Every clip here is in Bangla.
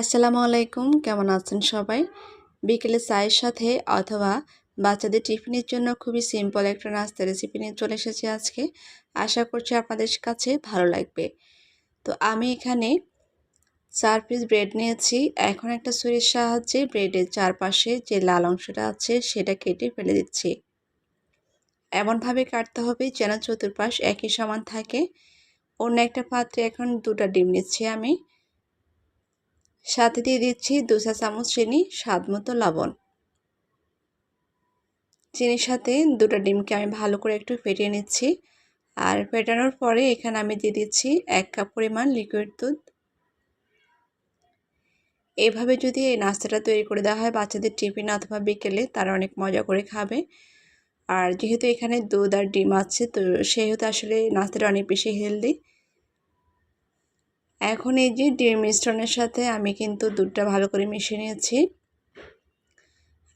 আসসালামু আলাইকুম, কেমন আছেন সবাই? বিকেলে চায়ের সাথে অথবা বাচ্চাদের টিফিনের জন্য খুবই সিম্পল একটা নাস্তা রেসিপি নিয়ে চলে এসেছি আজকে। আশা করছি আপনাদের কাছে ভালো লাগবে। তো আমি এখানে ৪ পিস ব্রেড নিয়েছি। এখন একটা ছুরির সাহায্যে ব্রেডের চারপাশে যে লাল অংশটা আছে সেটা কেটে ফেলে দিচ্ছি। এমনভাবে কাটতে হবে যেন চতুর্পাশ একই সমান থাকে। অন্য একটা পাত্রে এখন ২টা ডিম নিচ্ছি আমি। সাথে দিয়ে দিচ্ছি ২ চা চামচ চিনি, স্বাদমতো লবণ। চিনির সাথে ২টা ডিমকে আমি ভালো করে একটু ফেটিয়ে নিচ্ছি। আর ফেটানোর পরে এখানে আমি দিয়ে দিচ্ছি ১ কাপ পরিমাণ লিকুইড দুধ। এইভাবে যদি এই নাস্তাটা তৈরি করে দেওয়া হয় বাচ্চাদের টিফিন অথবা বিকেলে, তারা অনেক মজা করে খাবে। আর যেহেতু এখানে দুধ আর ডিম আছে, তো সেহেতু আসলে নাস্তাটা অনেক বেশি হেলদি। এখন এই যে ডিম মিশ্রণের সাথে আমি কিন্তু দুধটা ভালো করে মিশিয়ে নিয়েছি।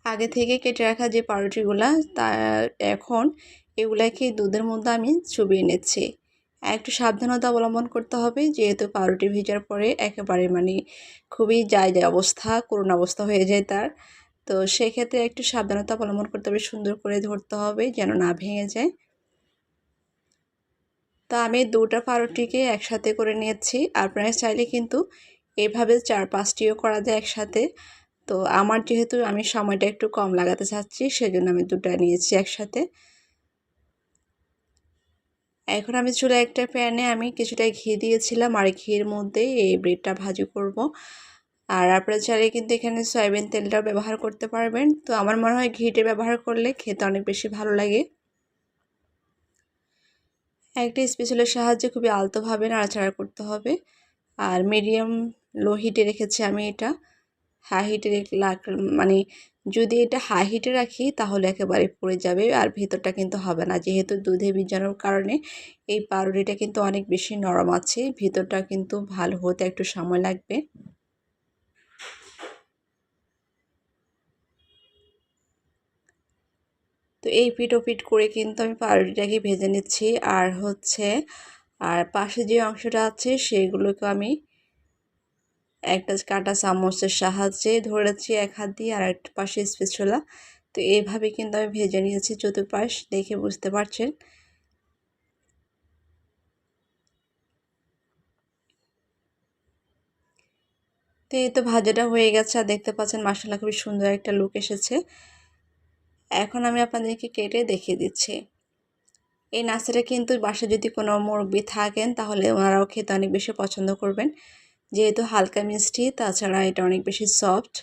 আগে থেকে কেটে রাখা যে পাউরুটিগুলা, তা এখন এগুলাকে দুধের মধ্যে আমি চুবিয়ে নিচ্ছি। একটু সাবধানতা অবলম্বন করতে হবে, যেহেতু পাউরুটি ভেজার পরে একেবারে খুবই যায় অবস্থা, করুণ অবস্থা হয়ে যায় তার। তো সেক্ষেত্রে একটু সাবধানতা অবলম্বন করতে হবে, সুন্দর করে ধরতে হবে যেন না ভেঙে যায়। তো আমি ২টা পাউরুটিকে একসাথে করে নিয়েছি। আপনারা চাইলে কিন্তু এভাবে ৪-৫টিও করা যায় একসাথে। তো আমার যেহেতু আমি সময়টা একটু কম লাগাতে চাচ্ছি, সেজন্য আমি ২টা নিয়েছি একসাথে। এখন আমি চুলায় একটা প্যানে আমি কিছুটা ঘি দিয়েছিলাম, আর ঘির মধ্যে এই ব্রেডটা ভাজি করব। আর আপনারা চাইলে কিন্তু এখানে সয়াবিন তেলটাও ব্যবহার করতে পারবেন। তো আমার মনে হয় ঘিটা ব্যবহার করলে খেতে অনেক বেশি ভালো লাগে। একটা স্প্যাচুলার সাহায্যে খুবই আলতোভাবে নাড়াচাড়া করতে হবে। আর মিডিয়াম লো হিটে রেখেছি আমি এটা। হাই হিটে যদি এটা হাই হিটে রাখি তাহলে একেবারে পুড়ে যাবে, আর ভিতরটা কিন্তু হবে না। যেহেতু দুধে ভিজানোর কারণে এই পাউরুটিটা কিন্তু অনেক বেশি নরম আছে, ভিতরটা কিন্তু ভালো হতে একটু সময় লাগবে। তো এই পিট ও পিট করে কিন্তু আমি পাউরুটিটাকে ভেজে নিচ্ছি। আর পাশে যে অংশটা আছে সেগুলোকে আমি একটা কাঁটা চামচের সাহায্যে ধরেছি এক হাত দিয়ে, আর একটা পাশে স্প্যাচুলা। তো এইভাবে কিন্তু আমি ভেজে নিয়েছি চতুর্পাশ, দেখে বুঝতে পারছেন। তো এই তো ভাজাটা হয়ে গেছে, আর দেখতে পাচ্ছেন মাশাআল্লাহ খুবই সুন্দর একটা লুক এসেছে। এখন আমি আপনাদেরকে কেটে দেখিয়ে দিচ্ছি। এই নাস্তাটা কিন্তু বাসায় যদি কোনো মুরব্বি থাকেন তাহলে ওনারাও খেতে অনেক বেশি পছন্দ করবেন, যেহেতু হালকা মিষ্টি, তাছাড়া এটা অনেক বেশি সফট।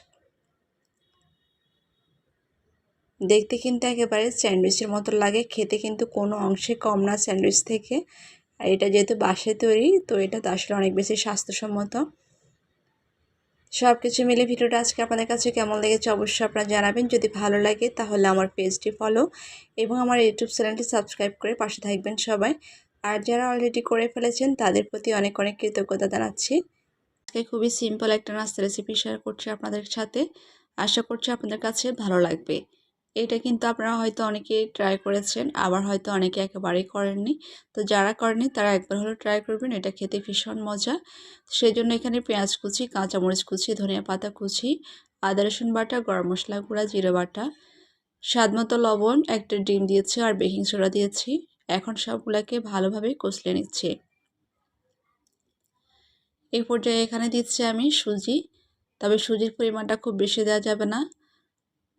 দেখতে কিন্তু একেবারে স্যান্ডউইচের মতো লাগে, খেতে কিন্তু কোনো অংশে কম না স্যান্ডউইচ থেকে। আর এটা যেহেতু বাসায় তৈরি, তো এটা তো আসলে অনেক বেশি স্বাস্থ্যসম্মত। সব কিছু মিলে ভিডিওটা আজকে আপনাদের কাছে কেমন লেগেছে অবশ্যই আপনারা জানাবেন। যদি ভালো লাগে তাহলে আমার পেজটি ফলো এবং আমার ইউটিউব চ্যানেলটি সাবস্ক্রাইব করে পাশে থাকবেন সবাই। আর যারা অলরেডি করে ফেলেছেন তাদের প্রতি অনেক অনেক কৃতজ্ঞতা জানাচ্ছি। আজকে খুবই সিম্পল একটা নাস্তা রেসিপি শেয়ার করছি আপনাদের সাথে। আশা করছি আপনাদের কাছে ভালো লাগবে। এটা কিন্তু আপনারা হয়তো অনেকেই ট্রাই করেছেন, আবার হয়তো অনেকে একেবারেই করেননি। তো যারা করেননি তারা একবার হলেও ট্রাই করবেন, এটা খেতে ভীষণ মজা। সেজন্য এখানে পেঁয়াজ কুচি, কাঁচামরিচ কুচি, ধনিয়া পাতা কুচি, আদা রসুন বাটা, গরম মশলা গুঁড়া, জিরে বাটা, স্বাদমতো লবণ, একটা ডিম দিয়েছি, আর বেকিং সোডা দিয়েছি। এখন সবগুলোকে ভালোভাবে কষলে নিচ্ছি। এই পর্যায়ে এখানে দিচ্ছি আমি সুজি। তবে সুজির পরিমাণটা খুব বেশি দেওয়া যাবে না,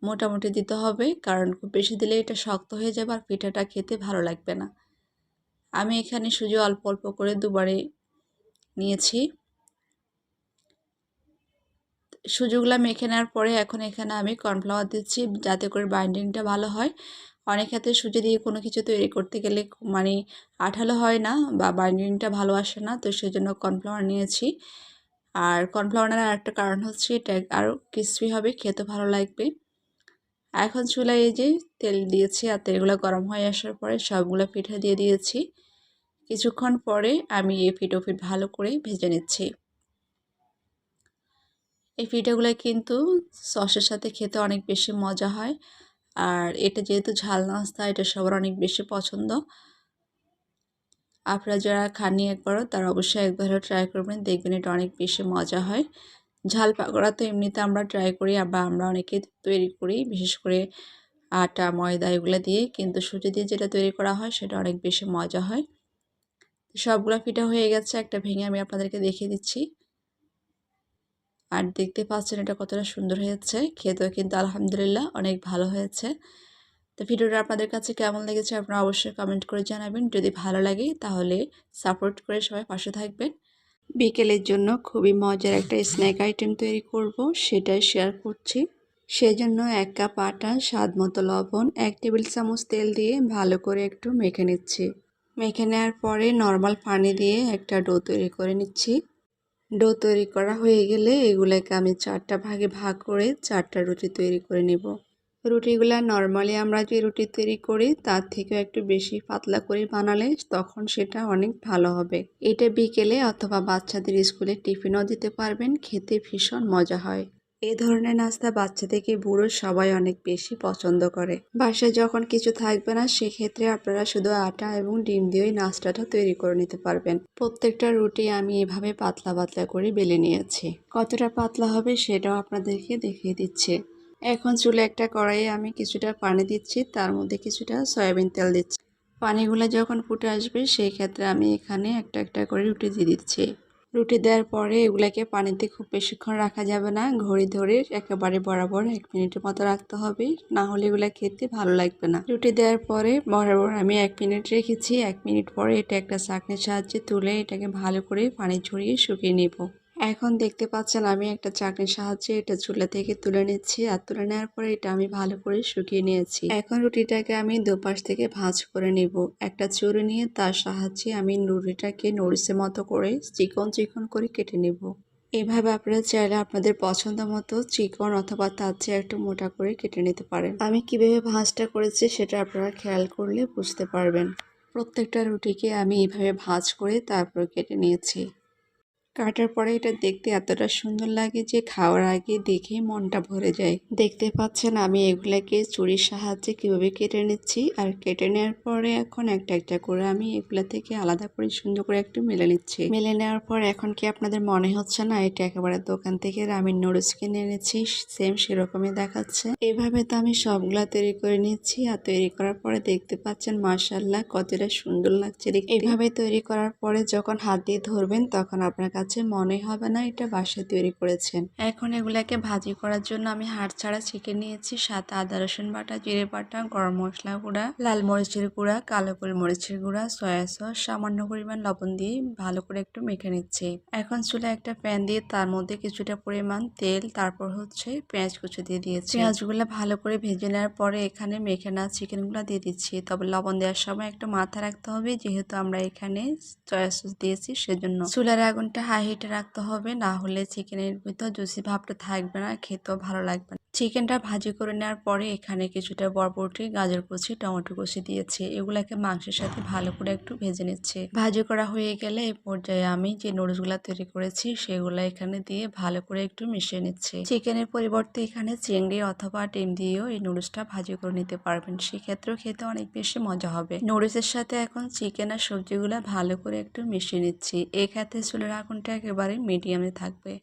মোটামুটি দিতে হবে, কারণ খুব বেশি দিলে এটা শক্ত হয়ে যাবে আর পিঠাটা খেতে ভালো লাগবে না। আমি এখানে সুজি অল্প অল্প করে দুবারে নিয়েছি। সুজিগুলো মেখে নেওয়ার পরে এখন এখানে আমি কর্নফ্লাওয়ার দিচ্ছি, যাতে করে বাইন্ডিংটা ভালো হয়। অনেক ক্ষেত্রে সুজি দিয়ে কোনো কিছু তৈরি করতে গেলে আঠালো হয় না বা বাইন্ডিংটা ভালো আসে না, তো সেজন্য কর্নফ্লাওয়ার নিয়েছি। আর কর্নফ্লাওয়ারের আরেকটা কারণ হচ্ছে এটা আরও ক্রিসপি হবে, খেতে ভালো লাগবে। এখন চুলায় এই যে তেল দিয়েছি, আর তেলগুলো গরম হয়ে আসার পরে সবগুলো পিঠা দিয়ে দিয়েছি। কিছুক্ষণ পরে আমি এই পিঠোপিঠ ভালো করে ভেজে নিচ্ছি। এই পিঠাগুলো কিন্তু সসের সাথে খেতে অনেক বেশি মজা হয়। আর এটা যেহেতু ঝাল নাস্তা, এটা সবার অনেক বেশি পছন্দ। আপনারা যারা খাননি একবারও, তারা অবশ্যই একবার ট্রাই করবেন, দেখবেন এটা অনেক বেশি মজা হয়। ঝাল পাকোড়া তো এমনিতে আমরা ট্রাই করি, আবার আমরা অনেকে তৈরি করি, বিশেষ করে আটা ময়দা এগুলো দিয়ে, কিন্তু সুজি দিয়ে যেটা তৈরি করা হয় সেটা অনেক বেশি মজা হয়। সবগুলো পিঠা হয়ে গেছে, একটা ভেঙে আমি আপনাদেরকে দেখিয়ে দিচ্ছি। আর দেখতে পাচ্ছেন এটা কতটা সুন্দর হয়েছে, খেতেও কিন্তু আলহামদুলিল্লাহ অনেক ভালো হয়েছে। তো ভিডিওটা আপনাদের কাছে কেমন লেগেছে আপনারা অবশ্যই কমেন্ট করে জানাবেন। যদি ভালো লাগে তাহলে সাপোর্ট করে সবাই পাশে থাকবেন। বিকেলের জন্য খুবই মজার একটা স্ন্যাক আইটেম তৈরি করব, সেটাই শেয়ার করছি। সেজন্য 1 কাপ আটা, স্বাদ মতো লবণ, 1 টেবিল চামচ তেল দিয়ে ভালো করে একটু মেখে নিচ্ছি। মেখে নেওয়ার পরে নর্মাল পানি দিয়ে একটা ডো তৈরি করে নিচ্ছি। ডো তৈরি করা হয়ে গেলে এগুলোকে আমি 4টা ভাগে ভাগ করে 4টা রুটি তৈরি করে নেব। রুটিগুলা নর্মালি আমরা যে রুটি তৈরি করি তার থেকেও একটু বেশি পাতলা করে বানালে তখন সেটা অনেক ভালো হবে। এটা বিকেলে অথবা বাচ্চাদের স্কুলে টিফিনও দিতে পারবেন, খেতে ভীষণ মজা হয়। এই ধরনের নাস্তা বাচ্চা থেকে বুড়ো সবাই অনেক বেশি পছন্দ করে। বাসায় যখন কিছু থাকবে না সেক্ষেত্রে আপনারা শুধু আটা এবং ডিম দিয়েই নাস্তাটা তৈরি করে নিতে পারবেন। প্রত্যেকটা রুটি আমি এভাবে পাতলা পাতলা করে বেলে নিয়েছি। কতটা পাতলা হবে সেটাও আপনাদেরকে দেখিয়ে দিচ্ছি। এখন চুলে একটা কড়াইয়ে আমি কিছুটা পানি দিচ্ছি, তার মধ্যে কিছুটা সয়াবিন তেল দিচ্ছি। পানিগুলো যখন ফুটে আসবে সেই ক্ষেত্রে আমি এখানে একটা একটা করে রুটি দিয়ে দিচ্ছি। রুটি দেওয়ার পরে এগুলাকে পানিতে খুব বেশিক্ষণ রাখা যাবে না, ঘড়ি ধরে একেবারে বরাবর 1 মিনিটের মতো রাখতে হবে, না হলে এগুলা খেতে ভালো লাগবে না। রুটি দেওয়ার পরে বরাবর আমি 1 মিনিট রেখেছি। 1 মিনিট পরে এটা একটা ছাঁকনির সাহায্যে তুলে এটাকে ভালো করে পানি ঝরিয়ে শুকিয়ে নেব। এখন দেখতে পাচ্ছেন আমি একটা চাকনির সাহায্যে এটা চুলা থেকে তুলে নিচ্ছি, আর তুলে নেওয়ার পরে এটা আমি ভালো করে শুকিয়ে নিয়েছি। এখন রুটিটাকে আমি দুপাশ থেকে ভাঁজ করে নিব। একটা ছুরি নিয়ে তার সাহায্যে আমি রুটিটাকে নড়িচের মতো করে চিকন চিকন করে কেটে নেব। এভাবে আপনারা চাইলে আপনাদের পছন্দ মতো চিকন অথবা তার চেয়ে একটু মোটা করে কেটে নিতে পারেন। আমি কিভাবে ভাঁজটা করেছি সেটা আপনারা খেয়াল করলে বুঝতে পারবেন। প্রত্যেকটা রুটিকে আমি এভাবে ভাঁজ করে তারপর কেটে নিয়েছি। কাটার পরে এটা দেখতে এতটা সুন্দর লাগে যে খাওয়ার আগে দেখে মনটা ভরে যায়। দেখতে পাচ্ছেন আমি এগুলাকে ছুরির সাহায্যে কিভাবে কেটে নিচ্ছি, আর কেটে নেওয়ার পরে এখন একটা একটা করে আমি এগুলা থেকে আলাদা করে সুন্দর করে একটু মেলে নিচ্ছি। মেলে নেওয়ার পর এখন কি আপনাদের মনে হচ্ছে না এটা একেবারে দোকান থেকে রামেন নুডলস কিনে এনেছি, সেম সেরকমই দেখাচ্ছে। এভাবে তো আমি সবগুলা তৈরি করে নিচ্ছি, আর তৈরি করার পরে দেখতে পাচ্ছেন মাশাআল্লাহ কতটা সুন্দর লাগছে দেখতে। এইভাবে তৈরি করার পরে যখন হাত দিয়ে ধরবেন তখন আপনার কাছে মনে হবে না এটা বাসায় তৈরি করেছেন। এখন এগুলাকে ভাজি করার জন্য আমি হাড় ছাড়া চিকেন নিয়েছি, সাথে আদা রসুন বাটা, জিরে বাটা, গরম মশলা গুঁড়া, লাল মরিচের গুঁড়া, কালো গোলমরিচের গুঁড়া, সয়া সস, সামান্য পরিমাণ লবণ দিয়ে ভালো করে একটু মেখে নিচ্ছি। এখন চুলে একটা প্যান দিয়ে তার মধ্যে কিছুটা পরিমাণ তেল, তারপর হচ্ছে পেঁয়াজ কুচি দিয়ে দিয়েছি। পেঁয়াজগুলো ভালো করে ভেজে নেওয়ার পরে এখানে মেখে নেওয়া চিকেনগুলো দিয়ে দিচ্ছি। তবে লবণ দেওয়ার সময় একটু মাথায় রাখতে হবে, যেহেতু আমরা এখানে সয়া সস দিয়েছি সেজন্য। চুলার আগুনটা হাই হিটে রাখতে হবে, না হলে চিকেনের ভিতর জুসি ভাবটা থাকবে না, খেতেও ভালো লাগবে না। চিকেনটা ভাজি করে নেওয়ার পরে এখানে কিছুটা বরবটি, গাজর কুচি, টমেটো কুচি দিয়েছি। এগুলাকে মাংসের সাথে ভালো করে একটু ভেজে নিচ্ছে। ভাজি করা হয়ে গেলে এই পর্যায়ে আমি যে নুডলসগুলো তৈরি করেছি সেগুলো এখানে দিয়ে ভালো করে একটু মিশিয়ে নিচ্ছি। চিকেনের পরিবর্তে এখানে চিংড়ি অথবা ডিম দিয়েও এই নুডলসটা ভাজি করে নিতে পারবেন, সেক্ষেত্রেও খেতে অনেক বেশি মজা হবে। নুডলসের সাথে এখন চিকেন আর সবজিগুলো ভালো করে একটু মিশিয়ে নিচ্ছি। এই ক্ষেত্রে চুলের আগুনটা একেবারে মিডিয়ামে থাকবে।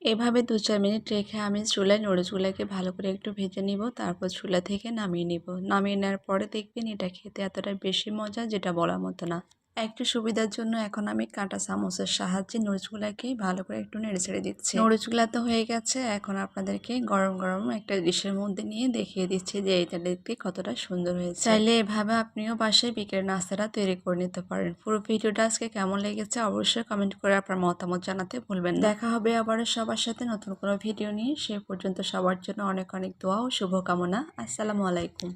এভাবে 2-4 মিনিট রেখে আমি চুলায় নুডলসগুলোকে ভালো করে একটু ভেজে নিব, তারপর চুলা থেকে নামিয়ে নিব। নামিয়ে নেওয়ার পরে দেখবেন এটা খেতে এতটা বেশি মজা যেটা বলার মতো না। একটু সুবিধার জন্য এখন আমি কাঁটা চামচের সাহায্যে নুডলসগুলোকে ভালো করে একটু নেড়ে ছেড়ে দিচ্ছি। নুডলসগুলো তো হয়ে গেছে, এখন আপনাদেরকে গরম গরম একটা ডিশের মধ্যে নিয়ে দেখিয়ে দিচ্ছি যে এটা দেখতে কতটা সুন্দর হয়েছে। চাইলে এভাবে আপনিও বাসায় বিকেলের নাস্তাটা তৈরি করে নিতে পারেন। পুরো ভিডিওটা আজকে কেমন লেগেছে অবশ্যই কমেন্ট করে আপনার মতামত জানাতে ভুলবেন না। দেখা হবে আবারও সবার সাথে নতুন কোনো ভিডিও নিয়ে, সে পর্যন্ত সবার জন্য অনেক অনেক দোয়া ও শুভকামনা। আসসালামু আলাইকুম।